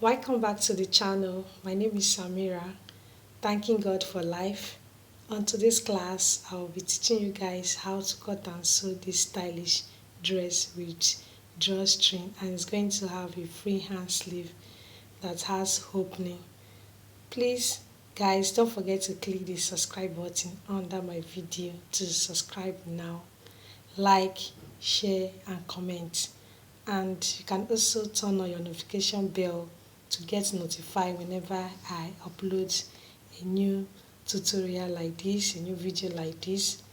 Welcome back to the channel. My name is Samira. Thanking God for life. On today's class, I will be teaching you guys how to cut and sew this stylish dress with drawstring, and it's going to have a free hand sleeve that has opening. Please, guys, don't forget to click the subscribe button under my video to subscribe now. Like, share, and comment. And you can also turn on your notification bell to get notified whenever I upload a new tutorial like this, a new video like this,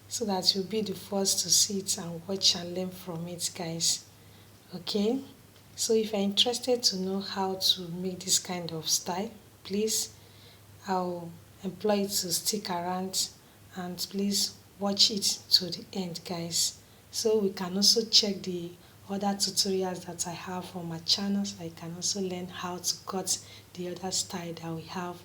so that you'll be the first to see it and watch and learn from it, guys. Okay, so if you're interested to know how to make this kind of style, please, I'll employ you to stick around and please watch it to the end, guys, so we can also check the other tutorials that I have on my channel, so I can also learn how to cut the other style that we have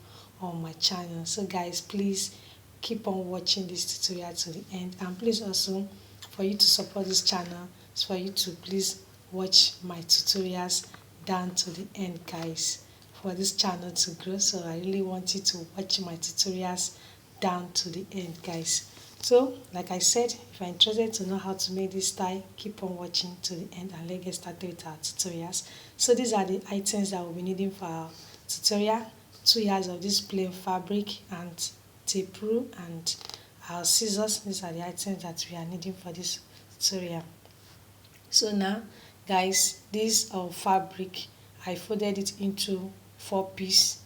on my channel. So guys, please keep on watching this tutorial to the end, and please also, for you to support this channel, is for you to please watch my tutorials down to the end, guys, for this channel to grow. So I really want you to watch my tutorials down to the end, guys. So like I said, if you're interested to know how to make this style, keep on watching to the end, and let's get started with our tutorials. So these are the items that we'll be needing for our tutorial: 2 yards of this plain fabric and tape rule and our scissors. These are the items that we are needing for this tutorial. So now, guys, this fabric, I folded it into 4 pieces,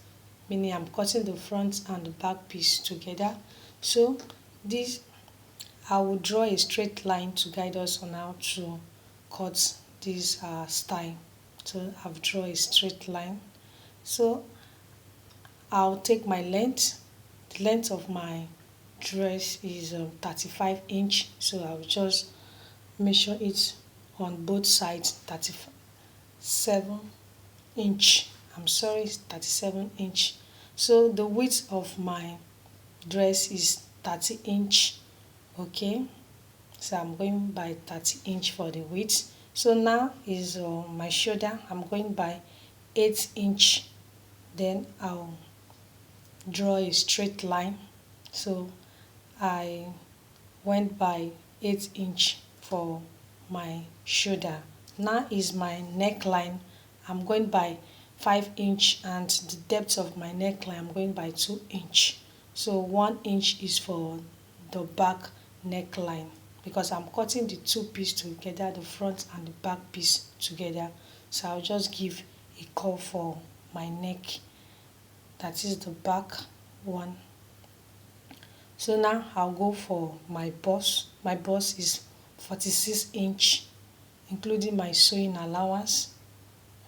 meaning I'm cutting the front and the back piece together. So this, I will draw a straight line to guide us on how to cut this style. So I've drawn a straight line. So I'll take my length. The length of my dress is 35 inch. So I'll just measure it on both sides, 37 inch. I'm sorry, it's 37 inch. So the width of my dress is 30 inch. Okay, so I'm going by 30 inch for the width. So now is my shoulder. I'm going by 8 inch. Then I'll draw a straight line. So I went by 8 inch for my shoulder. Now is my neckline. I'm going by 5 inch, and the depth of my neckline, I'm going by 2 inch. So 1 inch is for the back neckline, because I'm cutting the 2 pieces together, the front and the back piece together. So I'll just give a curve for my neck, that is the back one. So now I'll go for my bust. My bust is 46 inch, including my sewing allowance.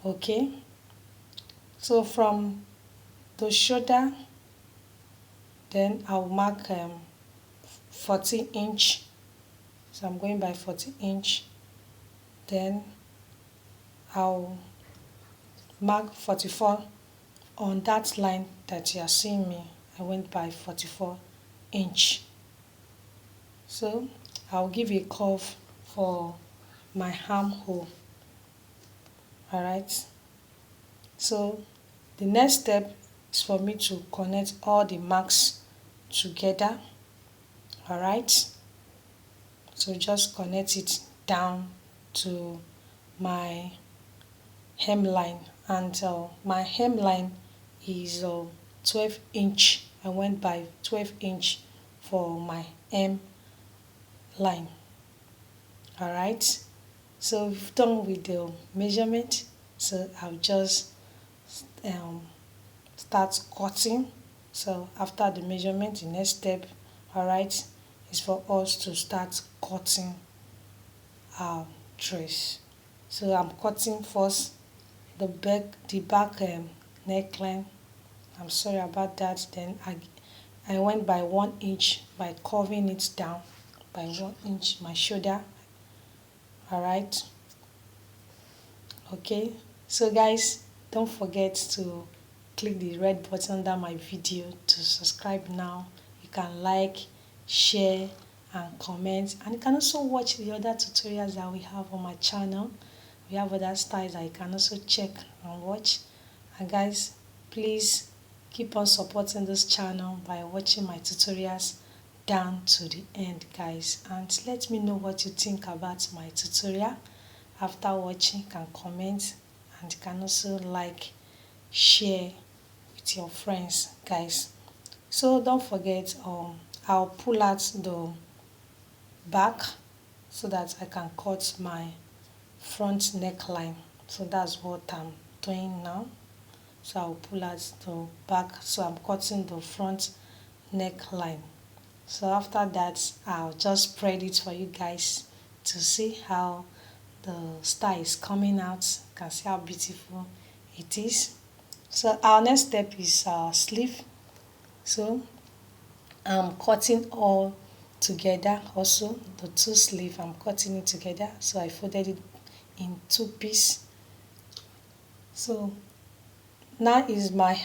Okay, so from the shoulder, then I'll mark 40 inch. So I'm going by 40 inch. Then I'll mark 44 on that line that you are seeing me. I went by 44 inch. So I'll give a curve for my armhole. Alright, so the next step is for me to connect all the marks together. Alright, so just connect it down to my hemline, and my hemline is 12 inch. I went by 12 inch for my hem line. Alright, so we've done with the measurement, so I'll just start cutting. So after the measurement, the next step, alright, is for us to start cutting our dress. So I'm cutting first the back neckline. I'm sorry about that. Then I went by 1 inch by curving it down by 1 inch my shoulder. Alright, okay, so guys, don't forget to click the red button under my video to subscribe now. You can like, share, and comment, and you can also watch the other tutorials that we have on my channel. we have other styles that you can also check and watch. And guys, please keep on supporting this channel by watching my tutorials down to the end, guys, and let me know what you think about my tutorial. After watching, you can comment, and you can also like, share with your friends, guys. So don't forget, I'll pull out the back so that I can cut my front neckline. So that's what I'm doing now. So I'll pull out the back, so I'm cutting the front neckline. So after that, I'll just spread it for you guys to see how the style is coming out. You can see how beautiful it is. So our next step is our sleeve. So I'm cutting all together. Also the two sleeve, I'm cutting it together. So I folded it in two pieces. So now is my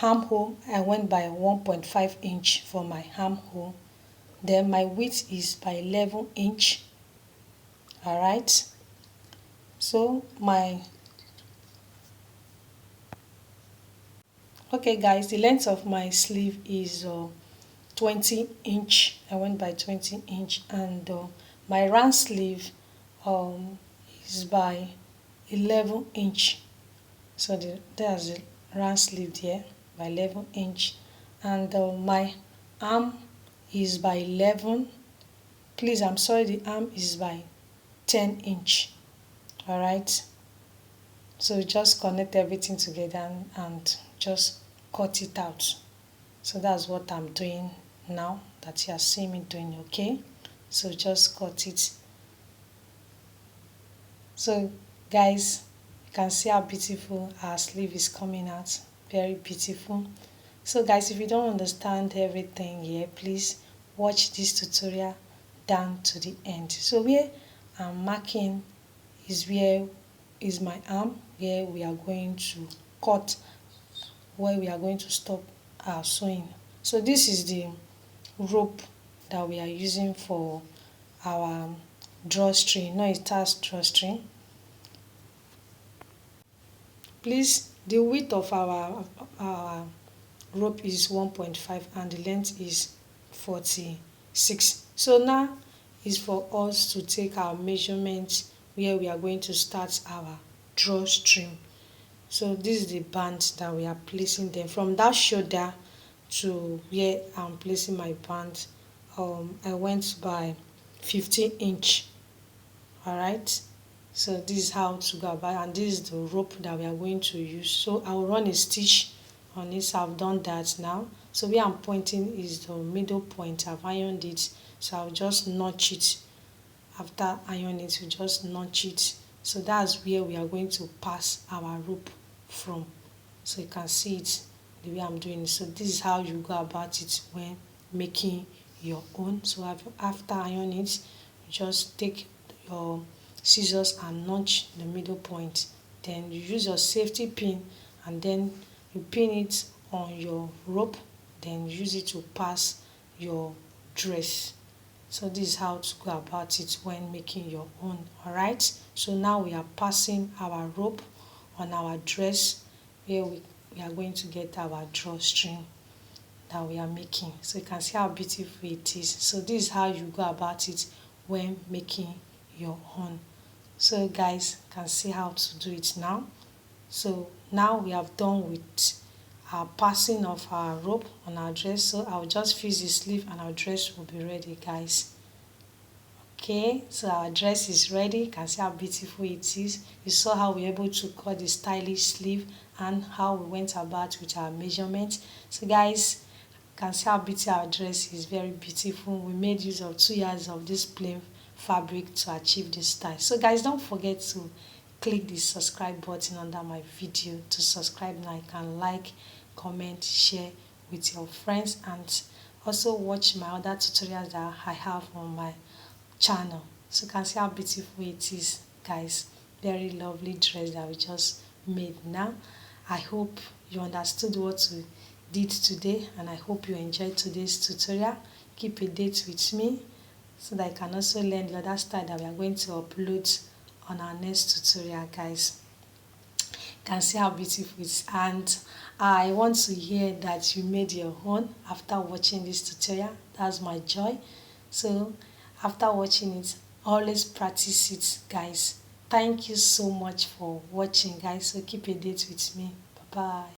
armhole. I went by 1.5 inch for my armhole. Then my width is by 11 inch. Alright. So okay guys, the length of my sleeve is 20 inch. I went by 20 inch, and my round sleeve is by 11 inch. So there's the round sleeve there by 11 inch, and my arm is by 11. Please, I'm sorry, the arm is by 10 inch. Alright, so just connect everything together and just cut it out. So that's what I'm doing now that you are seeing me doing. Okay, so just cut it. So guys, you can see how beautiful our sleeve is coming out. Very beautiful. So guys, if you don't understand everything here, please watch this tutorial down to the end. So where I'm marking is where is my arm, where we are going to cut, where we are going to stop our sewing. So this is the rope that we are using for our drawstring. No, it has drawstring. Please, the width of our rope is 1.5 and the length is 46. So now is for us to take our measurements where we are going to start our drawstring. So this is the band that we are placing them from that shoulder to where I'm placing my band. I went by 15 inch. Alright, so this is how to go about, and this is the rope that we are going to use. So I'll run a stitch on it. So I've done that now. So where I'm pointing is the middle point. I've ironed it, so I'll just notch it. After ironing it, we just notch it. So that's where we are going to pass our rope from. So you can see it the way I'm doing it. So this is how you go about it when making your own. So after ironing it, you just take your scissors and notch the middle point. Then you use your safety pin, and then you pin it on your rope. Then use it to pass your dress. So this is how to go about it when making your own. Alright, so now we are passing our rope on our dress where we are going to get our drawstring that we are making. So you can see how beautiful it is. So this is how you go about it when making your own. So guys, you can see how to do it now. So now we have done with our passing of our rope on our dress. So I'll just fix the sleeve and our dress will be ready, guys. Okay, so our dress is ready. You can see how beautiful it is. You saw how we were able to cut the stylish sleeve and how we went about with our measurements. So guys, you can see how beautiful our dress is. Very beautiful. We made use of 2 yards of this plain fabric to achieve this style. So guys, don't forget to click the subscribe button under my video to subscribe now. You can like, comment, share with your friends, and also watch my other tutorials that I have on my channel. So you can see how beautiful it is, guys. Very lovely dress that we just made now. I hope you understood what we did today, and I hope you enjoyed today's tutorial. Keep a date with me so that you can also learn the other style that we are going to upload on our next tutorial, guys. Can see how beautiful it is, and I want to hear that you made your own after watching this tutorial. That's my joy. So after watching it, always practice it, guys. Thank you so much for watching, guys. So keep a date with me. Bye bye.